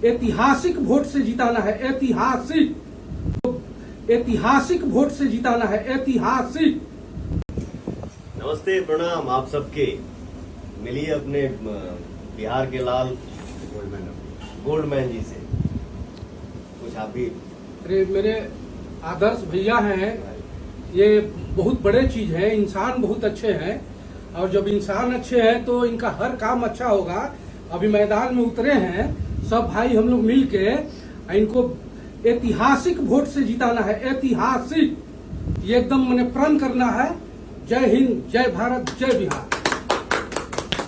ऐतिहासिक वोट से जिताना है, ऐतिहासिक वोट से जिताना है, ऐतिहासिक। नमस्ते, प्रणाम आप सबके। मिलिए अपने बिहार के लाल गोल्डमैन जी से कुछ आप भी। अरे मेरे आदर्श भैया हैं, ये बहुत बड़े चीज है। इंसान बहुत अच्छे हैं और जब इंसान अच्छे हैं तो इनका हर काम अच्छा होगा। अभी मैदान में उतरे हैं सब भाई, हम लोग मिल के इनको ऐतिहासिक वोट से जिताना है, ऐतिहासिक। ये एकदम मैंने प्रण करना है। जय हिंद, जय भारत, जय बिहार।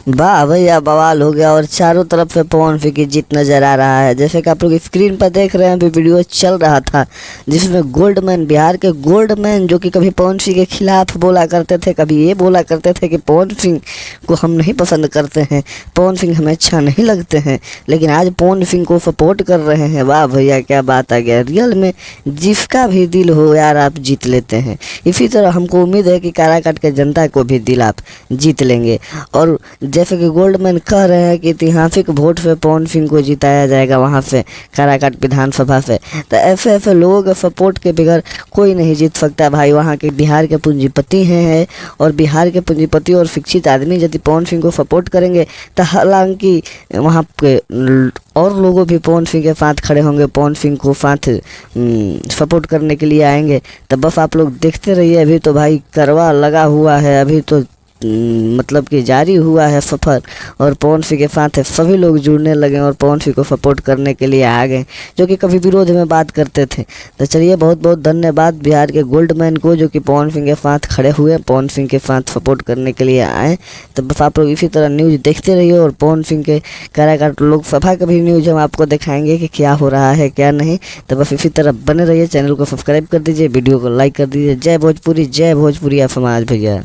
वाह भैया, बवाल हो गया। और चारों तरफ से पवन सिंह की जीत नजर आ रहा है। जैसे कि आप लोग स्क्रीन पर देख रहे हैं, अभी वीडियो चल रहा था जिसमें गोल्डमैन, बिहार के गोल्डमैन, जो कि कभी पवन सिंह के खिलाफ बोला करते थे, कभी ये बोला करते थे कि पवन सिंह को हम नहीं पसंद करते हैं, पवन सिंह हमें अच्छा नहीं लगते हैं, लेकिन आज पवन सिंह को सपोर्ट कर रहे हैं। वाह भैया, क्या बात आ गया। रियल में जिसका भी दिल हो यार, आप जीत लेते हैं। इसी तरह हमको उम्मीद है कि काराकाट के जनता को भी दिल आप जीत लेंगे। और जैसे कि गोल्डमैन कह रहे हैं कि ऐतिहासिक वोट से पवन सिंह को जिताया जाएगा वहाँ से, काराकाट विधानसभा से। तो ऐसे लोगों के सपोर्ट के बगैर कोई नहीं जीत सकता भाई। वहाँ के बिहार के पूंजीपति हैं और बिहार के पूंजीपति और शिक्षित आदमी यदि पवन सिंह को सपोर्ट करेंगे तो हालांकि वहाँ के और लोगों भी पवन सिंह के साथ खड़े होंगे, पवन सिंह को साथ सपोर्ट करने के लिए आएंगे। तो बस आप लोग देखते रहिए। अभी तो भाई करवा लगा हुआ है, अभी तो मतलब कि जारी हुआ है सफ़र, और पवन सिंह के साथ सभी लोग जुड़ने लगे और पवन सिंह को सपोर्ट करने के लिए आ गए, जो कि कभी विरोध में बात करते थे। तो चलिए, बहुत बहुत धन्यवाद बिहार के गोल्डमैन को, जो कि पवन सिंह के साथ खड़े हुए, पवन सिंह के साथ सपोर्ट करने के लिए आए। तो बस आप लोग इसी तरह न्यूज़ देखते रहिए और पवन सिंह के काराकाट लोकसभा का भी न्यूज़ हम आपको दिखाएंगे कि क्या हो रहा है क्या नहीं। तो बस इसी तरह बने रहिए। चैनल को सब्सक्राइब कर दीजिए, वीडियो को लाइक कर दीजिए। जय भोजपुरी, जय भोजपुरिया समाज भैया।